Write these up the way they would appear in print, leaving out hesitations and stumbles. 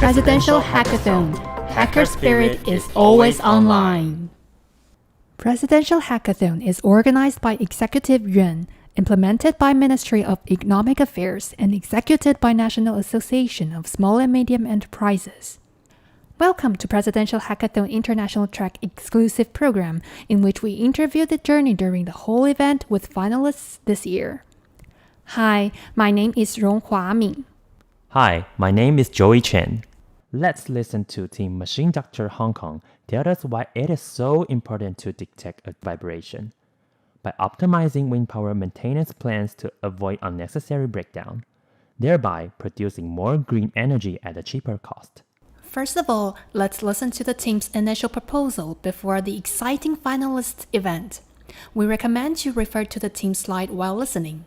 Presidential Hackathon. Hacker spirit is always online. Presidential Hackathon is organized by Executive Yuan, implemented by Ministry of Economic Affairs and executed by National Association of Small and Medium Enterprises. Welcome to Presidential Hackathon International Track exclusive program, in which we interview the journey during the whole event with finalists this year. Hi, my name is Ronghua Ming. Hi, my name is Joey Chen. Let's listen to Team Machine Doctor Hong Kong tell us why it is so important to detect a vibration. By optimizing wind power maintenance plans to avoid unnecessary breakdown, thereby producing more green energy at a cheaper cost. First of all, let's listen to the team's initial proposal before the exciting finalist event. We recommend you refer to the team slide while listening.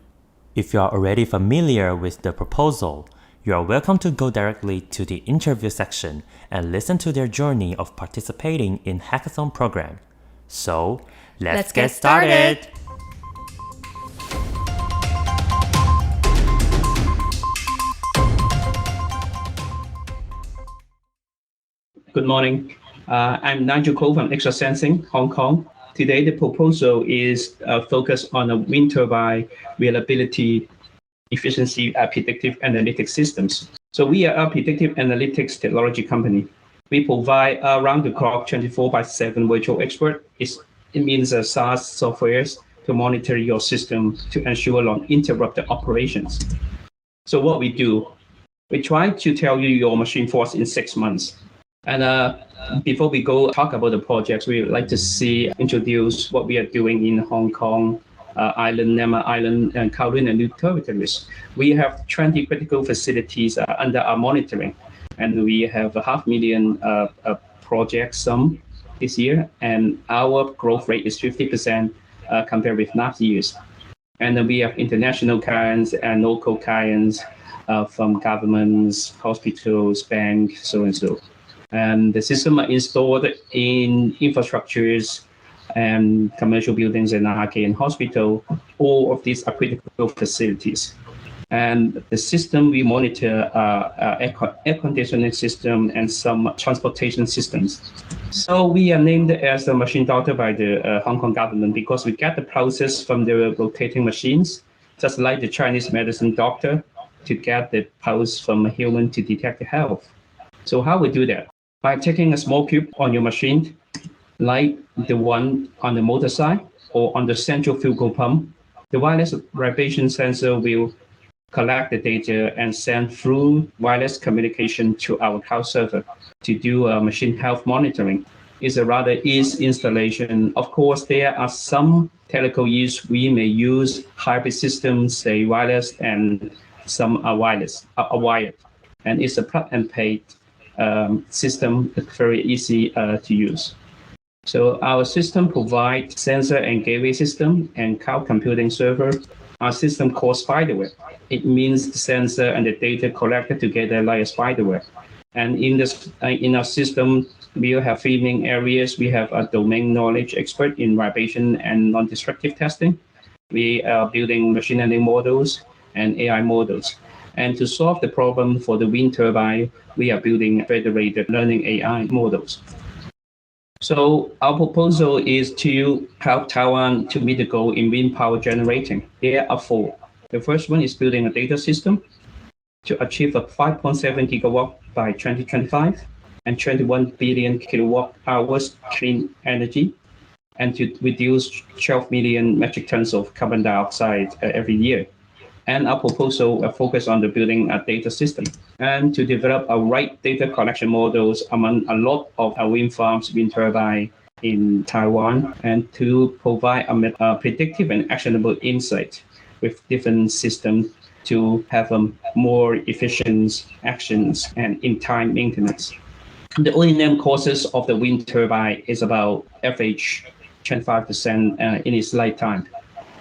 If you are already familiar with the proposal, you are welcome to go directly to the interview section and listen to their journey of participating in hackathon program. So, let's get started! Good morning. I'm Nigel Cole from Extra Sensing, Hong Kong. Today, the proposal is focused on the wind turbine reliability, efficiency, predictive analytics systems. So we are a predictive analytics technology company. We provide around-the-clock 24/7 virtual expert. It means SaaS softwares to monitor your system to ensure uninterrupted operations. So what we do, we try to tell you your machine faults in 6 months. And before we go talk about the projects, we would like to introduce what we are doing in Hong Kong, Island, Nama Island, and Kowloon and New Territories. We have 20 critical facilities under our monitoring, and we have 500,000 projects this year, and our growth rate is 50% compared with last year's. And then we have international clients and local clients from governments, hospitals, banks, so and so. And the system are installed in infrastructures and commercial buildings and arcade and hospital. All of these are critical facilities. And the system we monitor air conditioning system and some transportation systems. So we are named as a machine doctor by the Hong Kong government because we get the pulses from the rotating machines, just like the Chinese medicine doctor to get the pulse from a human to detect the health. So how we do that? By taking a small cube on your machine, like the one on the motor side or on the central fuel pump, the wireless vibration sensor will collect the data and send through wireless communication to our cloud server to do machine health monitoring. It's a rather easy installation. Of course, there are some technical issues. We may use hybrid systems, say wireless, and some are wired. And it's a plug and play system, very easy to use. So our system provides sensor and gateway system and cloud computing server. Our system called spiderweb. It means the sensor and the data collected together like a spiderweb. And in our system, we will have 3 main areas. We have a domain knowledge expert in vibration and non-destructive testing. We are building machine learning models and AI models. And to solve the problem for the wind turbine, we are building federated learning AI models. So our proposal is to help Taiwan to meet the goal in wind power generating. There are 4. The first one is building a data system to achieve a 5.7 gigawatt by 2025 and 21 billion kilowatt hours clean energy, and to reduce 12 million metric tons of carbon dioxide every year. And our proposal will focus on the building a data system and to develop a right data collection models among a lot of our wind farms, wind turbine in Taiwan, and to provide a predictive and actionable insight with different systems to have more efficient actions and in-time maintenance. The O&M costs of the wind turbine is about average 25% in its lifetime.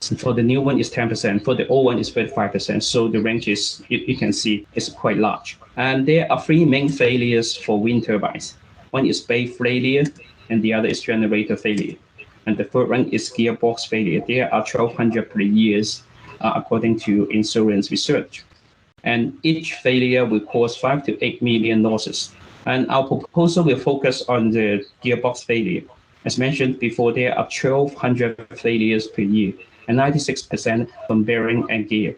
So for the new one is 10%, for the old one is 35%. So the range is, you can see, is quite large. And there are 3 main failures for wind turbines. One is blade failure, and the other is generator failure. And the third one is gearbox failure. There are 1,200 per year, according to insurance research. and each failure will cause 5 to 8 million losses. And our proposal will focus on the gearbox failure. As mentioned before, there are 1,200 failures per year, and 96% from bearing and gear.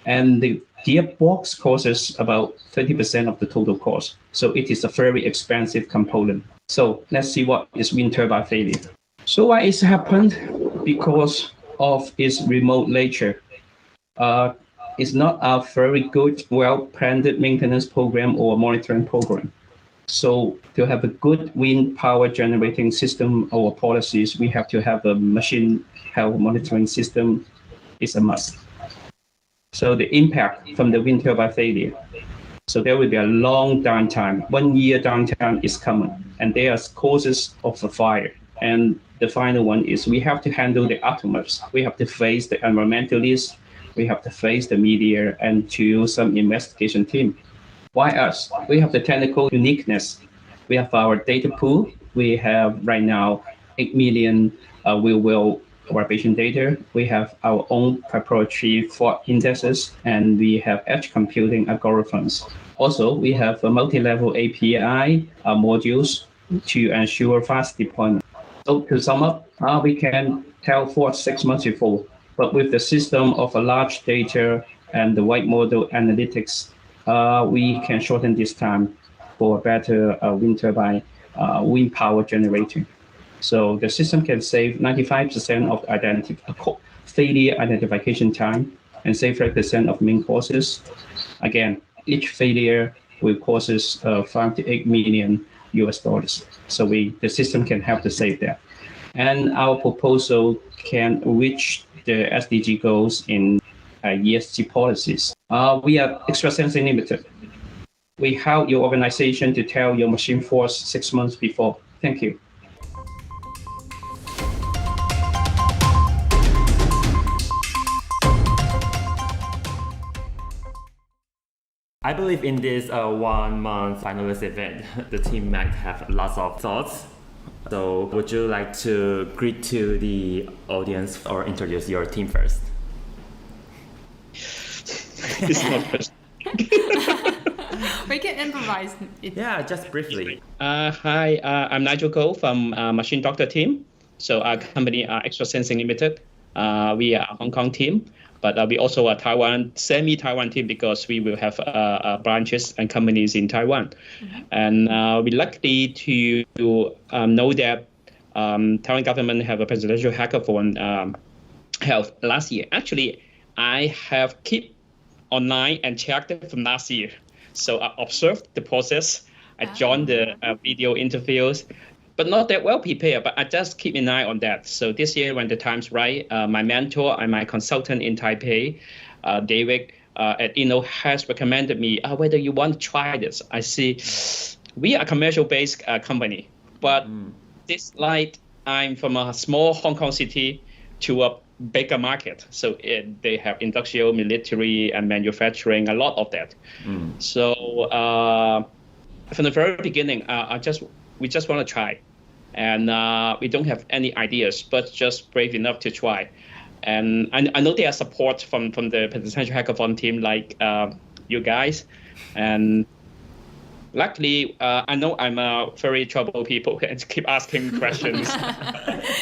And the gearbox causes about 30% of the total cost. So it is a very expensive component. So let's see what is wind turbine failure. So why it's happened? Because of its remote nature. It's not a very good, well-planned maintenance program or monitoring program. So to have a good wind power generating system or policies, we have to have a machine health monitoring system is a must. So the impact from the wind turbine failure. So there will be a long downtime. 1 year downtime is common, and there are causes of the fire. And the final one is we have to handle the aftermath. We have to face the environmentalists, we have to face the media, and to some investigation team. Why us? We have the technical uniqueness. We have our data pool. We have right now 8 million real-world vibration data. We have our own proprietary fault indexes, and we have edge computing algorithms. Also, we have a multi-level API modules to ensure fast deployment. So to sum up, we can tell for 6 months before, but with the system of a large data and the white model analytics, we can shorten this time for better wind turbine wind power generator. So the system can save 95% of failure identification time and save 5% of main causes. Again, each failure will cost us 5 to 8 million US dollars. So the system can help to save that. And our proposal can reach the SDG goals in ESG policies. We are Extra Sensing Limited. We help your organization to tell your machine force 6 months before. Thank you. I believe in this 1 month finalist event, the team might have lots of thoughts. So would you like to greet to the audience or introduce your team first? It's not first. We can improvise it. Yeah, just briefly. Hi, I'm Nigel Cole from Machine Doctor team. So our company are Extra Sensing Limited. We are a Hong Kong team, but we also a semi-Taiwan team because we will have branches and companies in Taiwan. Mm-hmm. And we're lucky to know that Taiwan government have a presidential hackathon held last year. Actually, I have kept online and checked it from last year. So I observed the process. I joined the video interviews, but not that well prepared, but I just keep an eye on that. So this year, when the time's right, my mentor and my consultant in Taipei, David at Inno, has recommended me whether you want to try this. I see we are a commercial-based company, but this light, I'm from a small Hong Kong city to a bigger market. So they have industrial, military, and manufacturing, a lot of that. So from the very beginning, we just want to try. And we don't have any ideas, but just brave enough to try. And I know there are support from the Presidential Hackathon team, like you guys. And luckily, I know I'm a very troubled people and keep asking questions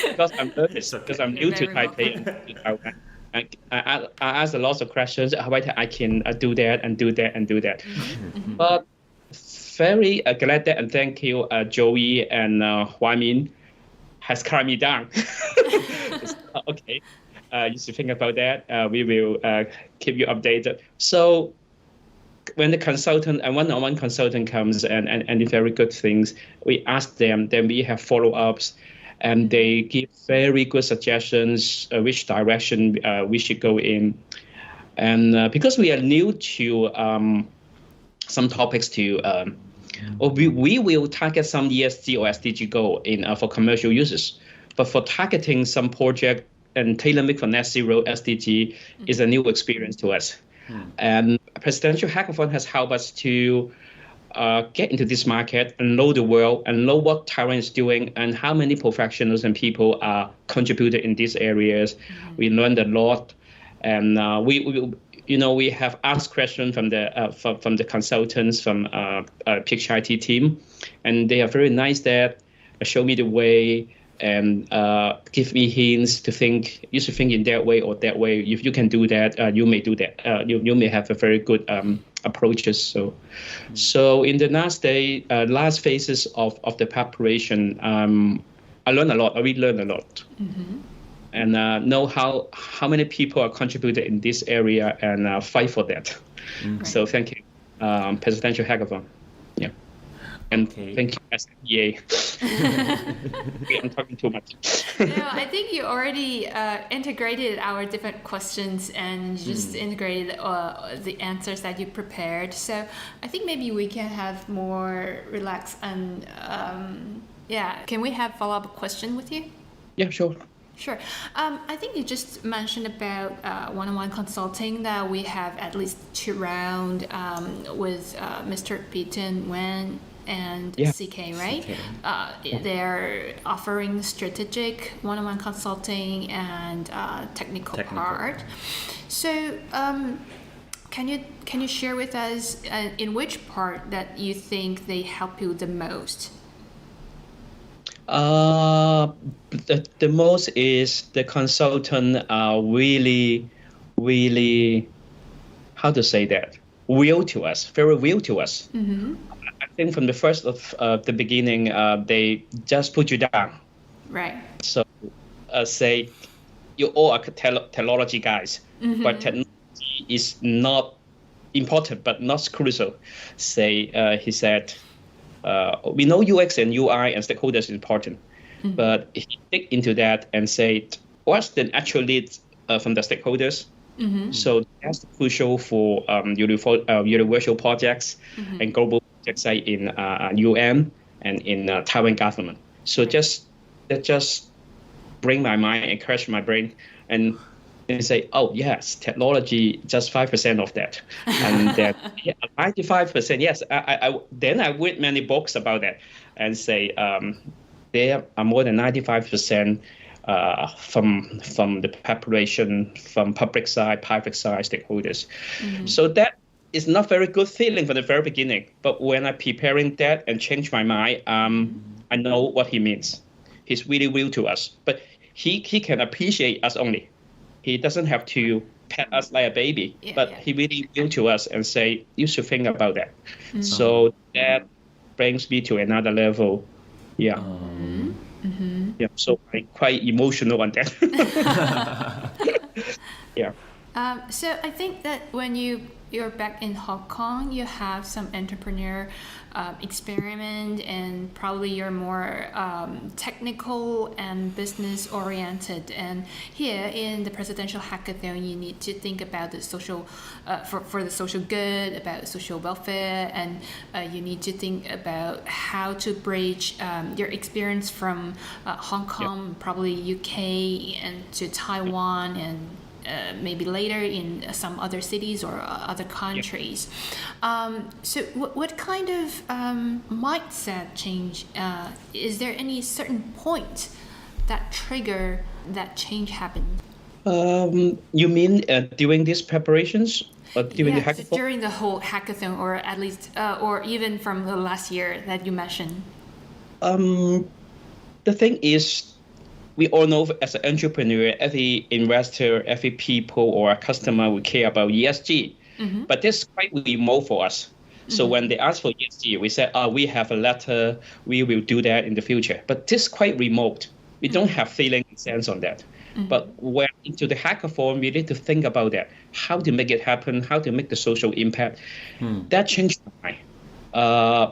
because I'm nervous, because I'm new to Taipei. I ask a lot of questions. Whether I can do that and do that and do that. But very glad that and thank you, Joey and Hua Min has calmed me down. Okay, you should think about that. We will keep you updated. So when the consultant and one-on-one consultant comes and the very good things, we ask them, then we have follow-ups, and they give very good suggestions which direction we should go in. And because we are new to some topics we will target some ESG or SDG goal for commercial users. But for targeting some project and tailor-made for net zero SDG is a new experience to us. And Presidential Hackathon has helped us to get into this market and know the world and know what Taiwan is doing and how many professionals and people are contributed in these areas. We learned a lot, and we have asked questions from the consultants from PHIT team, and they are very nice that show me the way and give me hints to think. You should think in that way or that way. If you can do that, you may do that. You may have a very good approaches. So in the last phases of the preparation, I learned a lot. I really learned a lot. And know how many people are contributed in this area and fight for that. So thank you, Presidential Hackathon. Yeah. And thank you, SMEA. I'm talking too much. No, I think you already integrated our different questions and just integrated the answers that you prepared. So I think maybe we can have more relaxed and Can we have follow-up question with you? Yeah, sure. Sure. I think you just mentioned about one-on-one consulting that we have at least 2 rounds with Mr. Beaton, Wen, and CK, right? CK. They're offering strategic one-on-one consulting and technical part. So can you share with us in which part that you think they help you the most? The most is the consultant are really, how to say that, real to us, very real to us. I think from the first of the beginning, they just put you down. Right. So say you all are technology guys, but technology is not important, but not crucial. Say, he said, we know UX and UI and stakeholders is important, but he dig into that and say, what's the actual needs from the stakeholders? So that's crucial for universal projects and global projects like in UN and in Taiwan government. So that just bring my mind, encourage my brain, and say, oh yes, technology just 5% of that, and then 95%. Yes, then I read many books about that and say there are more than 95% from the preparation from public side, private side stakeholders. So that is not very good feeling from the very beginning. But when I preparing that and change my mind, I know what he means. He's really real to us, but he can appreciate us only. He doesn't have to pet us like a baby, but he really real to us and say, you should think about that. So that brings me to another level. Yeah. Yeah. So I'm quite emotional on that. Yeah. So I think that when you're back in Hong Kong, you have some entrepreneur experiment, and probably you're more technical and business oriented. And here in the Presidential Hackathon, you need to think about the social, for the social good, about social welfare, and you need to think about how to bridge your experience from Hong Kong, probably UK, and to Taiwan, and maybe later in some other cities or other countries. So what kind of mindset change, is there any certain point that trigger that change happen? You mean during these preparations? Or during the hackathon? During the whole hackathon, or at least, or even from the last year that you mentioned. The thing is, we all know as an entrepreneur, every investor, every people or a customer will care about ESG. But this is quite remote for us. So when they ask for ESG, we say, we have a letter, we will do that in the future. But this is quite remote. We don't have feeling and sense on that. But when into the hackathon, we need to think about that, how to make it happen, how to make the social impact. That changed my mind.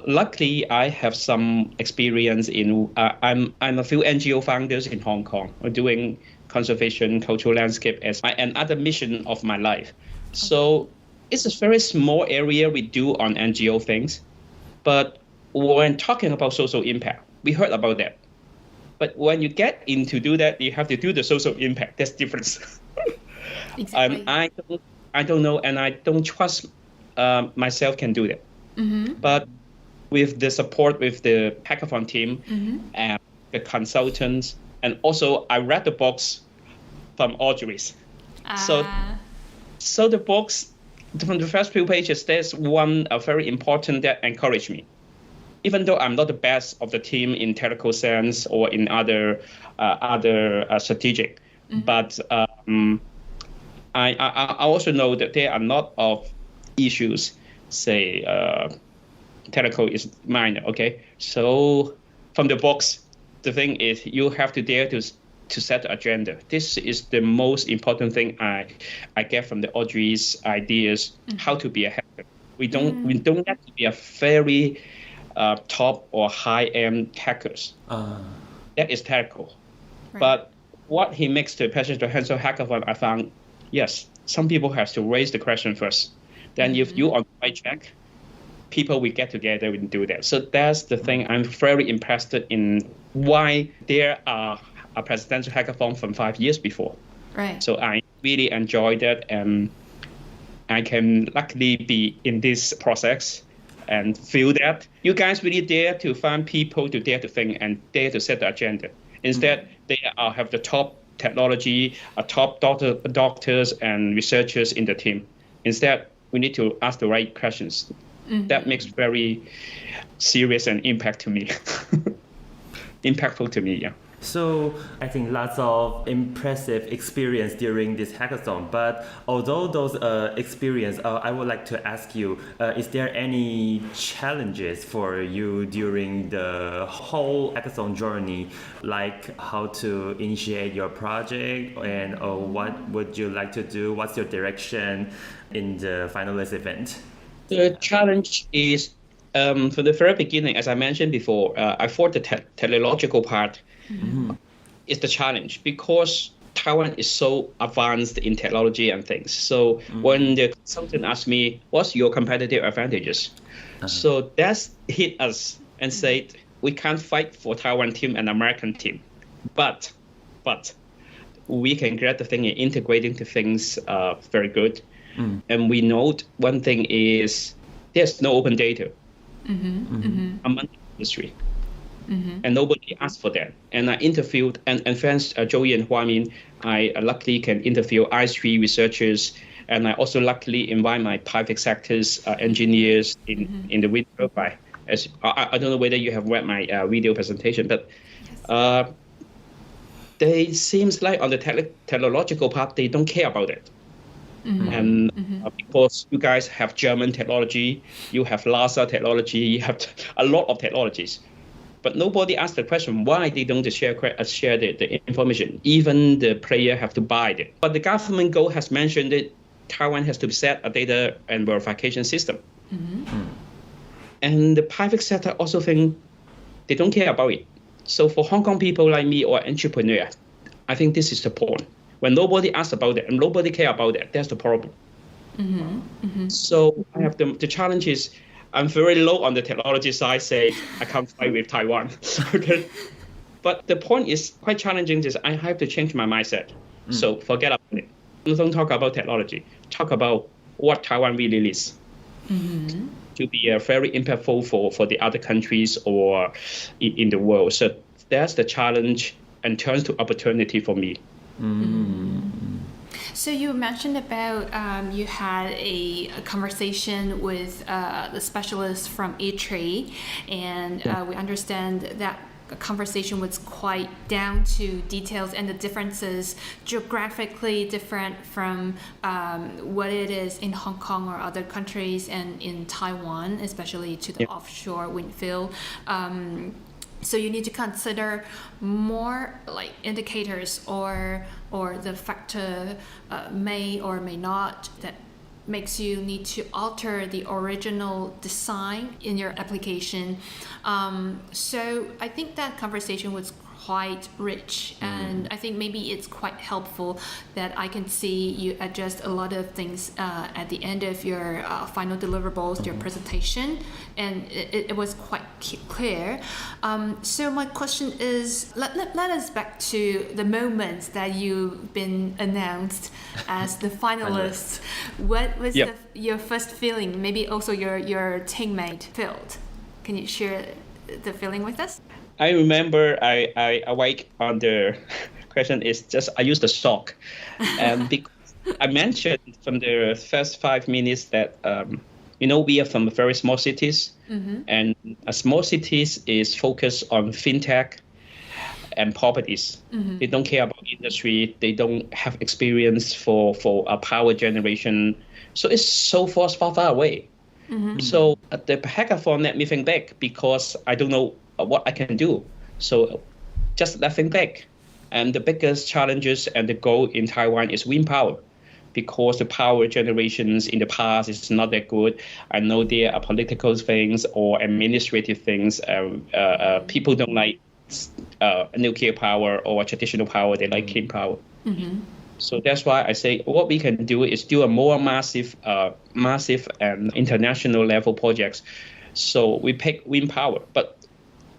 Luckily, I have some experience in. I'm a few NGO founders in Hong Kong doing conservation, cultural landscape as another mission of my life. So it's a very small area we do on NGO things, but when talking about social impact, we heard about that. But when you get into do that, you have to do the social impact. That's difference. Exactly. I don't know, and I don't trust myself can do that. But with the support with the hackathon team and the consultants, and also I read the books from Audrey's. So the books, from the first few pages, there's one very important that encouraged me. Even though I'm not the best of the team in technical sense or in other strategic, but I also know that there are a lot of issues. Say technical is minor. Okay, so from the box, the thing is you have to dare to set the agenda. This is the most important thing I get from the Audrey's ideas. How to be a hacker. We don't have to be a very top or high-end hackers. That is technical. Right. But what he makes the Presidential Hackathon, I found, yes, some people have to raise the question first. Then if you on the right track, people will get together and do that. So that's the thing I'm very impressed in why there are a Presidential Hackathon from 5 years before. Right. So I really enjoyed that, and I can luckily be in this process and feel that you guys really dare to find people to dare to think and dare to set the agenda. Instead, they have the top technology, top doctors and researchers in the team. Instead, we need to ask the right questions. That makes very serious and impactful to me, yeah. So I think lots of impressive experience during this hackathon. But although those experience, I would like to ask you, is there any challenges for you during the whole hackathon journey, like how to initiate your project and what would you like to do? What's your direction in the finalist event? The challenge is from the very beginning, as I mentioned before, I thought the technological part is the challenge because Taiwan is so advanced in technology and things. So when the consultant asked me, what's your competitive advantages? So that's hit us and said, we can't fight for Taiwan team and American team, but we can get the thing in integrating the things very good. And we know one thing is there's no open data among the industry. And nobody asked for that. And I interviewed, and thanks Joey and Huamin, I luckily can interview I3 researchers, and I also luckily invite my private sectors engineers in the wind turbine. As I don't know whether you have read my video presentation, but they seems like on the technological part they don't care about it. And because you guys have German technology, you have LASA technology, you have a lot of technologies. But nobody asked the question why they don't share the information. Even the player have to buy it. But the government goal has mentioned that Taiwan has to set a data and verification system. And the private sector also think they don't care about it. So for Hong Kong people like me or entrepreneur, I think this is the point. When nobody asks about it and nobody care about it, that's the problem. So I have the challenge is I'm very low on the technology side, say I can't fight with Taiwan. Okay. But the point is quite challenging is I have to change my mindset. So forget about it. Don't talk about technology. Talk about what Taiwan really needs to be very impactful for the other countries or in the world. So that's the challenge and turns to opportunity for me. So you mentioned about you had a conversation with the specialist from E3, and we understand that conversation was quite down to details and the differences geographically different from what it is in Hong Kong or other countries and in Taiwan, especially to the offshore wind field. So you need to consider more like indicators or the factor may or may not that makes you need to alter the original design in your application. So I think that conversation was quite rich, and I think maybe it's quite helpful that I can see you adjust a lot of things at the end of your final deliverables, your presentation, and it was quite clear. So my question is, let us back to the moments that you've been announced as the finalist. What was your first feeling? Maybe also your teammate felt. Can you share the feeling with us? I remember I awake on the question is just I used the shock, and because I mentioned from the first 5 minutes that we are from very small cities, and a small cities is focused on fintech and properties. They don't care about industry. They don't have experience for power generation. So it's so far away. So at the hackathon let me think back because I don't know what I can do. So just let think back. And the biggest challenges and the goal in Taiwan is wind power, because the power generations in the past is not that good. I know there are political things or administrative things. People don't like nuclear power or traditional power. They like clean power. So that's why I say what we can do is do a more massive and international level projects. So we pick wind power, but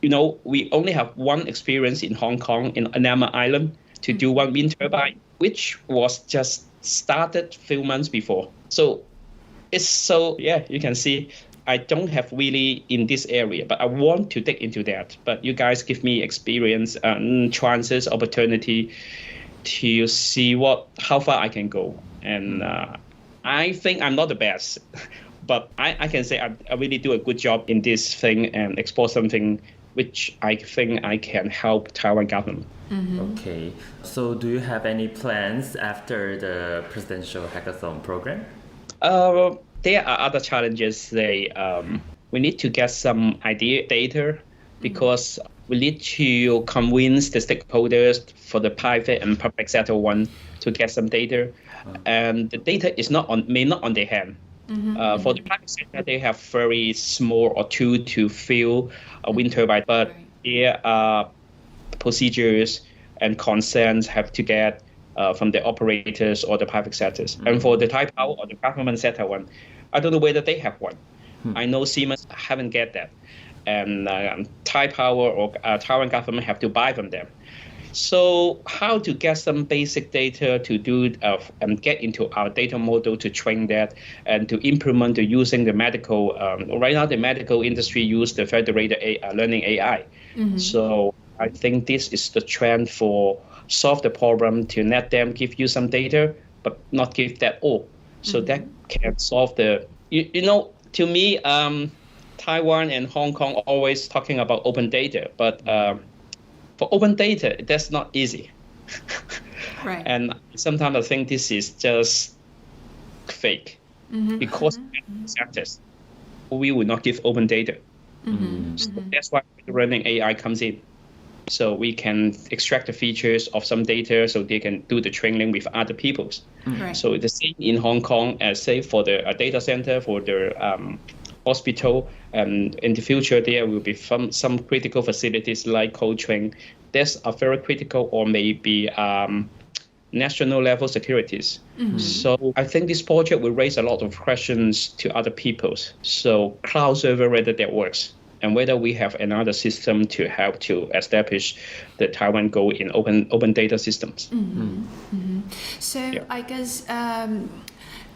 we only have one experience in Hong Kong, in Anama Island, to do one wind turbine, which was just started a few months before. So you can see I don't have really in this area, but I want to dig into that. But you guys give me experience, chances, opportunity to see how far I can go. And I think I'm not the best, but I can say I really do a good job in this thing and explore something which I think I can help Taiwan government. Okay, so do you have any plans after the Presidential Hackathon program? There are other challenges. We need to get some idea data, because we need to convince the stakeholders for the private and public sector one to get some data, and the data is may not on their hand. For the private sector, they have very small or tool to fill a wind turbine, but there are procedures and consents have to get from the operators or the private sectors. And for the Thai Power or the government sector one, I don't know whether they have one. I know Siemens haven't get that, and Thai Power or Taiwan government have to buy from them. So how to get some basic data to do and get into our data model to train that and to implement using the medical. Right now, the medical industry use the federated learning AI. So I think this is the trend for solve the problem, to let them give you some data, but not give that all. So that can solve to me, Taiwan and Hong Kong always talking about open data, but for open data, that's not easy. Right. And sometimes I think this is just fake, because sectors, we will not give open data. So that's why the learning AI comes in. So we can extract the features of some data so they can do the training with other peoples. Right. So the same in Hong Kong, as say for the data center, for the hospital, and in the future there will be some critical facilities like cold chain. That's a very critical, or maybe national level securities. So I think this project will raise a lot of questions to other peoples. So cloud server, whether that works, and whether we have another system to help to establish the Taiwan goal in open data systems. So I guess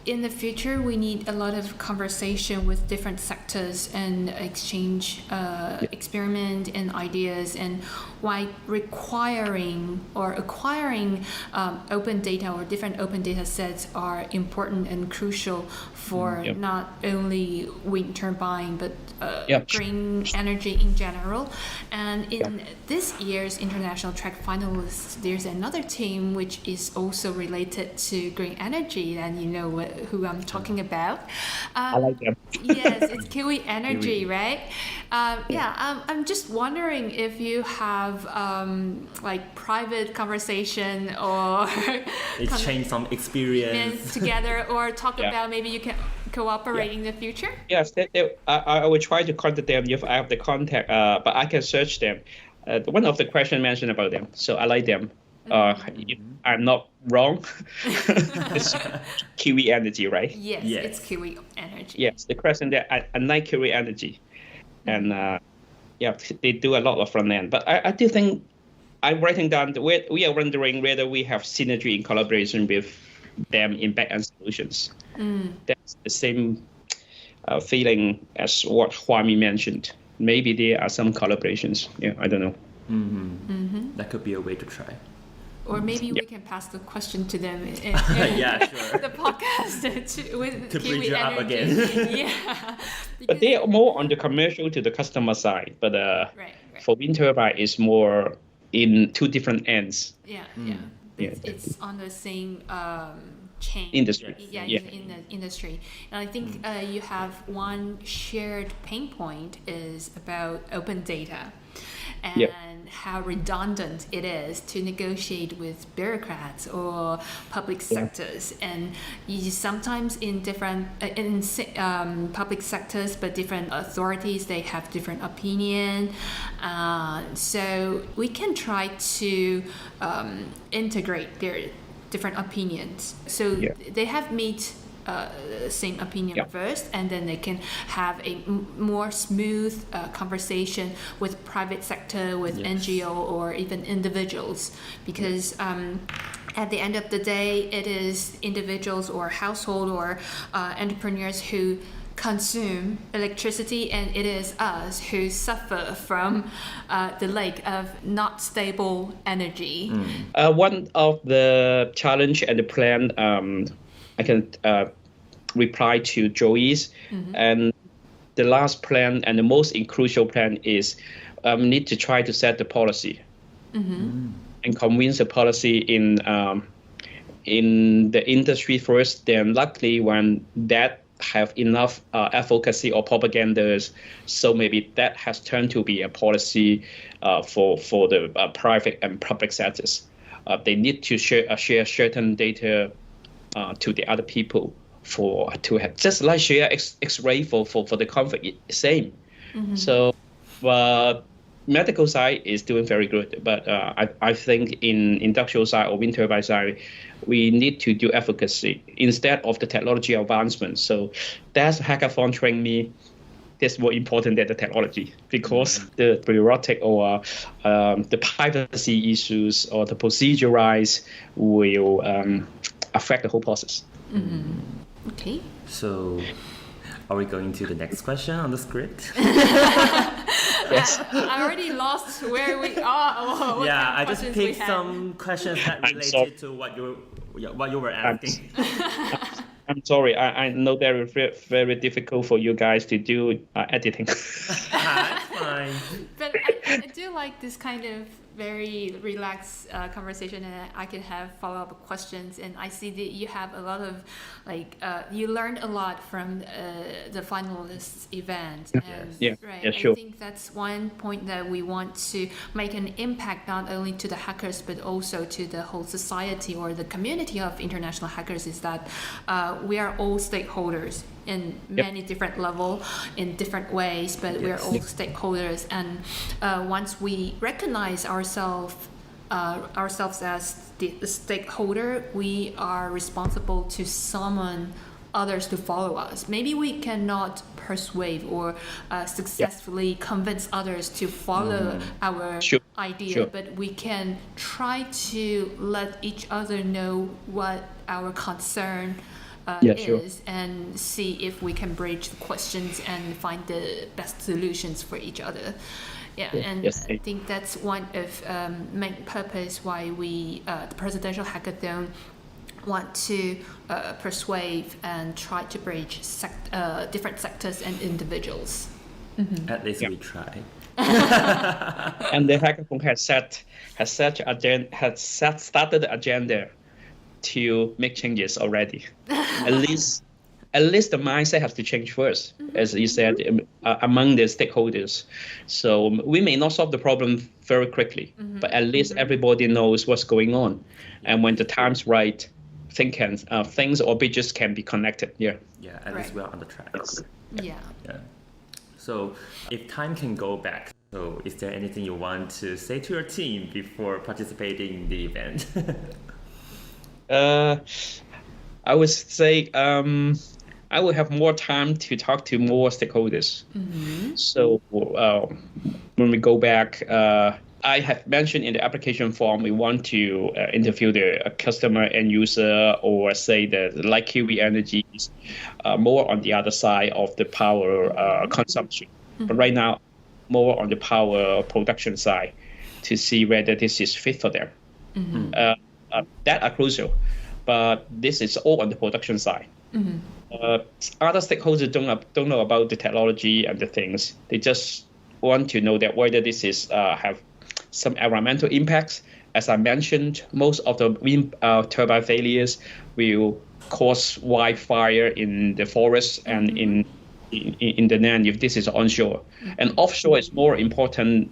in the future, we need a lot of conversation with different sectors and exchange experiment and ideas, and why requiring or acquiring open data or different open data sets are important and crucial for not only wind turbine but green energy in general. And in this year's international track finalists, there's another team which is also related to green energy, and you know who I'm talking about. I like them. Yes, it's Kiwi Energy, right? I'm just wondering if you have like private conversation or exchange some experience together, or talk about maybe you can cooperate in the future. Yes, I will try to contact them if I have the contact, but I can search them. One of the questions mentioned about them, so I like them. If I'm not wrong, it's Kiwi Energy, right? Yes, it's Kiwi Energy. Yes, the question there, I like Kiwi Energy, and they do a lot of front end. But I do think I'm writing down we are wondering whether we have synergy in collaboration with them in back-end solutions. That's the same feeling as what Huami mentioned. Maybe there are some collaborations. I don't know. That could be a way to try. or maybe we can pass the question to them in Yeah, sure. the podcast with To bridge Kiwi you up Energy. again. Yeah. But they are more on the commercial to the customer side. But Right. for wind turbine, it's more in two different ends. Yeah. Yeah. It's on the same chain. Industry. Yeah, Yeah. in the industry. And I think you have one shared pain point is about open data and how redundant it is to negotiate with bureaucrats or public sectors. And you sometimes in different public sectors, but different authorities, they have different opinion. So we can try to integrate their different opinions. So they have meet same opinion first, and then they can have a more smooth conversation with private sector, with NGO, or even individuals, because at the end of the day, it is individuals or household or entrepreneurs who consume electricity, and it is us who suffer from the lack of not stable energy. One of the challenge and the plan, I can reply to Joey's, and the last plan and the most crucial plan is need to try to set the policy and convince the policy in the industry first. Then luckily when that have enough advocacy or propagandas, so maybe that has turned to be a policy for the private and public sectors. They need to share certain data to the other people to have just like share X-ray for the comfort, same. So medical side is doing very good, but I think in industrial side or wind turbine side, we need to do advocacy instead of the technology advancement. So that's hackathon trained me. That's more important than the technology, because the bureaucratic or the privacy issues or the procedurized will affect the whole process. Okay. So, are we going to the next question on the script? Yes. I already lost where we are. What Yeah, kind I of just questions we picked had. some questions that related to what you were asking. I'm sorry. I know that is very difficult for you guys to do editing. It's fine. But I do like this kind of very relaxed conversation, and I can have follow-up questions. And I see that you have a lot of you learned a lot from the finalists event. And, right. Sure. I think that's one point that we want to make an impact not only to the hackers but also to the whole society or the community of international hackers, is that we are all stakeholders in many different levels, in different ways, but we're all stakeholders. And once we recognize ourselves as the stakeholder, we are responsible to summon others to follow us. Maybe we cannot persuade or successfully convince others to follow our idea, but we can try to let each other know what our concern is, and see if we can bridge the questions and find the best solutions for each other. I think that's one of main purpose why we the Presidential Hackathon want to persuade and try to bridge different sectors and individuals. At least we try. And the hackathon has started the agenda to make changes already. At least the mindset has to change first, as you said, among the stakeholders. So we may not solve the problem very quickly, but at least everybody knows what's going on. And when the time's right, things or bridges can be connected. At least we're on the track. Yes. So if time can go back, so is there anything you want to say to your team before participating in the event? I would say I will have more time to talk to more stakeholders. So when we go back, I have mentioned in the application form we want to interview the customer end user, or say that like Kiwi Energy is more on the other side of the power consumption. But right now, more on the power production side to see whether this is fit for them. That are crucial. But this is all on the production side. Other stakeholders don't know about the technology and the things. They just want to know that whether this is have some environmental impacts. As I mentioned, most of the wind turbine failures will cause wildfire in the forest and in the land if this is onshore. And offshore is more important.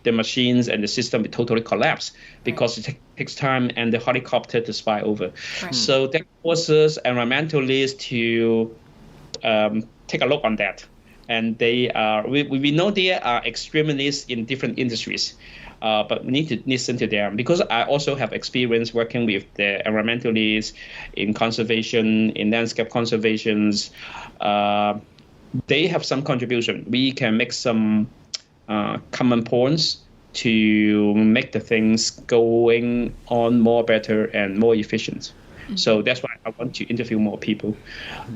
The machines and the system will totally collapse because it takes time and the helicopter to fly over. So that forces environmentalists to take a look on that. And we know they are extremists in different industries, but we need to listen to them because I also have experience working with the environmentalists in conservation, in landscape conservations. They have some contribution. We can make some common points to make the things going on more better and more efficient. So that's why I want to interview more people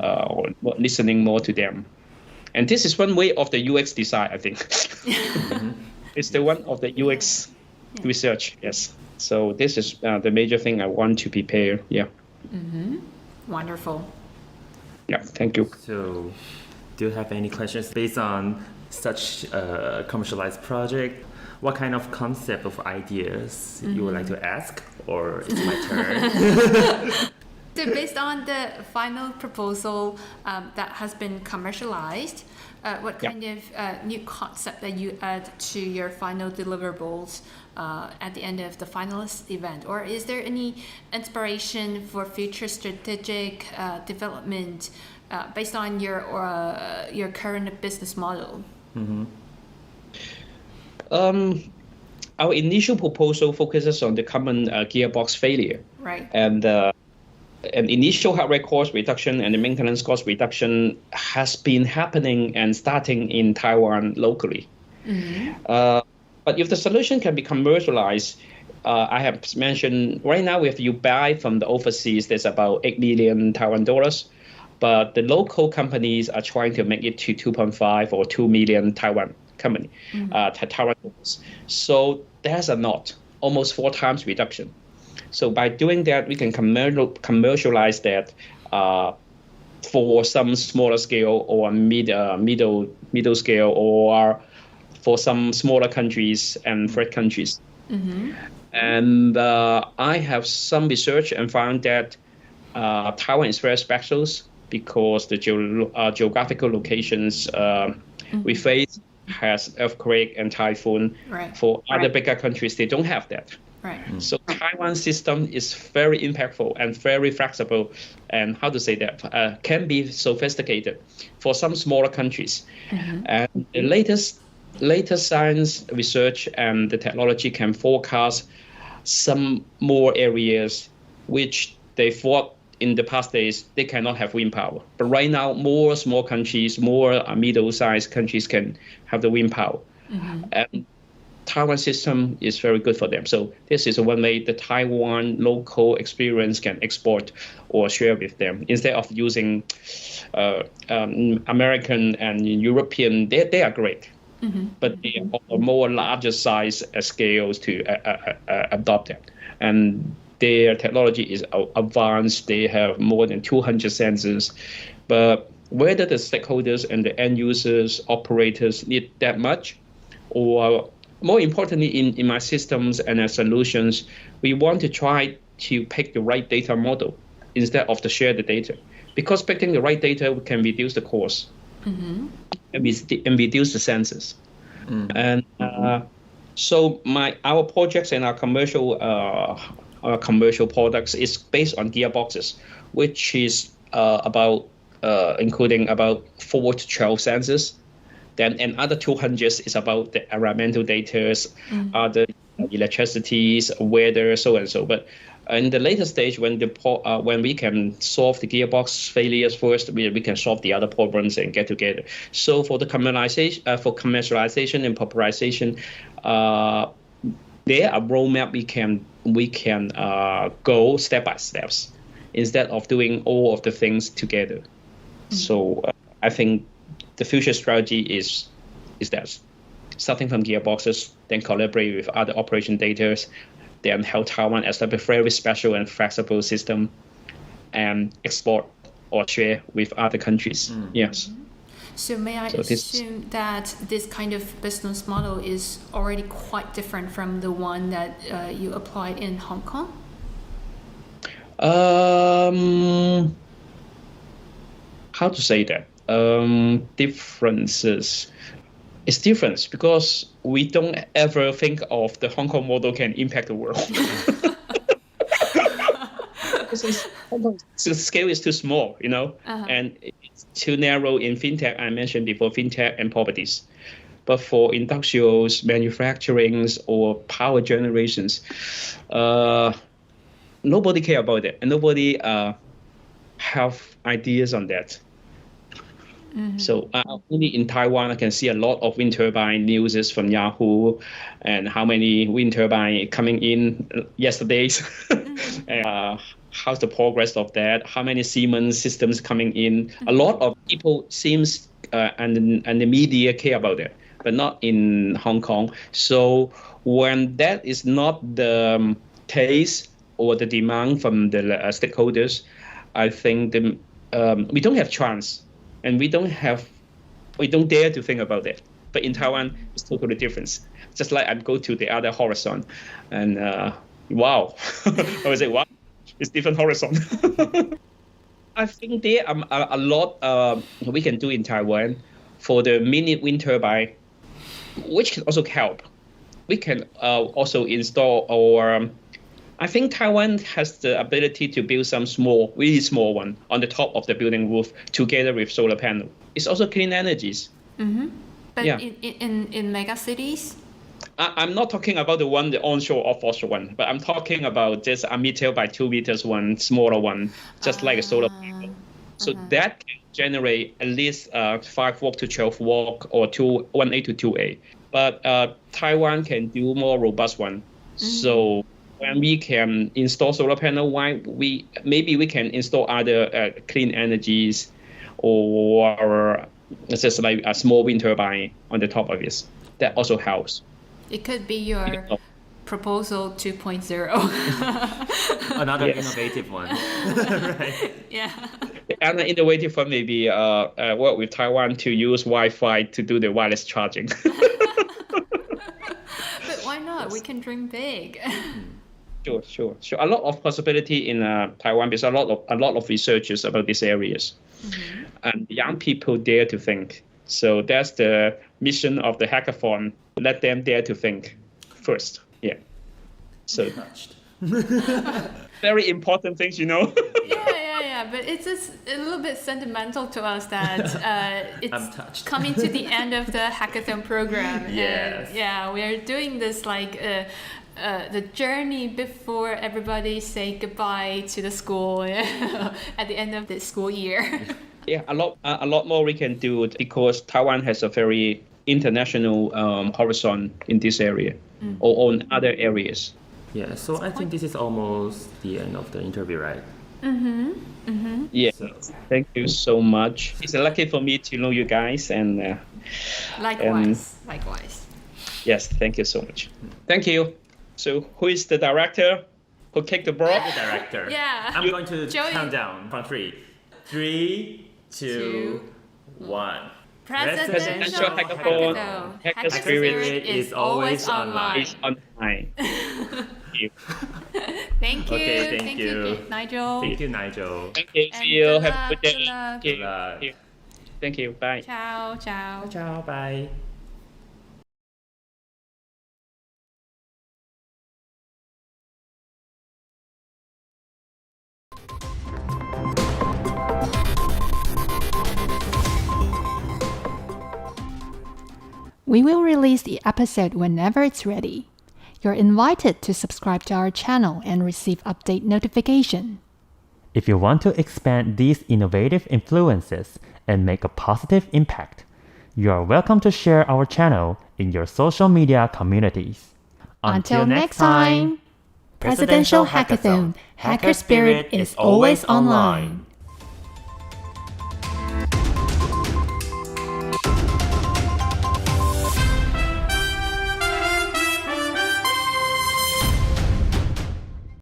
or listening more to them. And this is one way of the UX design, I think. It's the one of the UX research, yes. So this is the major thing I want to prepare, yeah. Wonderful. Yeah, thank you. So, do you have any questions based on such a commercialized project? What kind of concept of ideas you would like to ask, or it's my turn? So based on the final proposal that has been commercialized, what kind of new concept that you add to your final deliverables at the end of the finalist event? Or is there any inspiration for future strategic development based on your current business model? Our initial proposal focuses on the common gearbox failure. Right. And an initial hardware cost reduction and the maintenance cost reduction has been happening and starting in Taiwan locally. But if the solution can be commercialized, I have mentioned right now if you buy from the overseas, there's about 8 million Taiwan dollars. But the local companies are trying to make it to 2.5 or 2 million Taiwan Taiwan dollars. So there's a lot, almost 4 times reduction. So by doing that, we can commercialize that for some smaller scale or middle scale, or for some smaller countries and third countries. And I have some research and found that Taiwan is very special because the geographical locations we face has earthquake and typhoon. For other bigger countries, they don't have that. So Taiwan system is very impactful and very flexible, and how to say that can be sophisticated for some smaller countries. And the latest science research and the technology can forecast some more areas which they thought in the past days they cannot have wind power. But right now, more small countries, more middle-sized countries can have the wind power. And Taiwan system is very good for them. So this is one way the Taiwan local experience can export or share with them instead of using American and European. They are great, but they are more larger size scales to adopt it. And their technology is advanced. They have more than 200 sensors. But whether the stakeholders and the end users, operators need that much, or more importantly, in my systems and solutions, we want to try to pick the right data model instead of to share the data. Because picking the right data can reduce the cost and reduce the sensors. And so our projects and our commercial products is based on gearboxes, which is including about 4 to 12 sensors. Then another 200 is about the environmental data, other electricities, weather, so and so. But in the later stage, when we can solve the gearbox failures first, we can solve the other problems and get together. So for the commercialization and popularization, there are roadmap we can go step by steps instead of doing all of the things together. So I think the future strategy is that starting from gearboxes, then collaborate with other operation data, then help Taiwan establish a very special and flexible system and export or share with other countries. Yes. So may I assume that this kind of business model is already quite different from the one that you applied in Hong Kong? How to say that? Differences. It's different because we don't ever think of the Hong Kong model can impact the world. The scale is too small, and it's too narrow in fintech. I mentioned before, fintech and properties. But for industrials, manufacturings, or power generations, nobody care about it, and nobody have ideas on that. So only in Taiwan, I can see a lot of wind turbine news from Yahoo, and how many wind turbine coming in yesterday. And, how's the progress of that? How many Siemens systems coming in? A lot of people seems and the media care about it, but not in Hong Kong. So when that is not the case or the demand from the stakeholders, I think we don't have chance, and we don't dare to think about it. But in Taiwan, it's totally different. Just like I go to the other horizon, and wow, I would say wow. It's different horizon. I think there are a lot we can do in Taiwan for the mini wind turbine, which can also help. We can also install I think Taiwan has the ability to build some really small one on the top of the building roof together with solar panel. It's also clean energies. But in mega cities? I'm not talking about the onshore or offshore one, but I'm talking about just a meter by 2 meters one, smaller one, just like a solar panel. So that can generate at least 5 watt to 12 watt or 1A to 2A. But Taiwan can do more robust one. So when we can install solar panel, maybe we can install other clean energies or just like a small wind turbine on the top of it. That also helps. It could be your proposal 2.0. Another innovative one. Right. Yeah. Another innovative one may be work with Taiwan to use Wi-Fi to do the wireless charging. But why not? We can dream big. Sure. A lot of possibility in Taiwan because a lot of researchers about these areas, and young people dare to think. So that's the mission of the hackathon. Let them dare to think first. Yeah. So very important things, Yeah. But it's just a little bit sentimental to us that it's coming to the end of the hackathon program. Yes. And we are doing this like the journey before everybody say goodbye to the school at the end of the school year. Yeah, a lot more we can do because Taiwan has a very international horizon in this area or on other areas. Yeah, so I think this is almost the end of the interview, right? Yeah, so, thank you so much. It's lucky for me to know you guys and likewise. Yes, thank you so much. Thank you. So who is the director who kicked the ball? The director. Yeah. I'm going to Joey. count down from 3. 3, 2, 1. Presidential Hackathon. Hacker spirit is always online. Is online. Thank you. Thank you. Okay, thank you. Nigel. Thank you, Nigel. Thank you. See you. Good Have a luck, good day. good luck. Okay. Good luck. Thank you. Bye. Ciao. Ciao, bye. We will release the episode whenever it's ready. You're invited to subscribe to our channel and receive update notification. If you want to expand these innovative influences and make a positive impact, you are welcome to share our channel in your social media communities. Until next time, Presidential Hackathon. Hacker spirit is always online.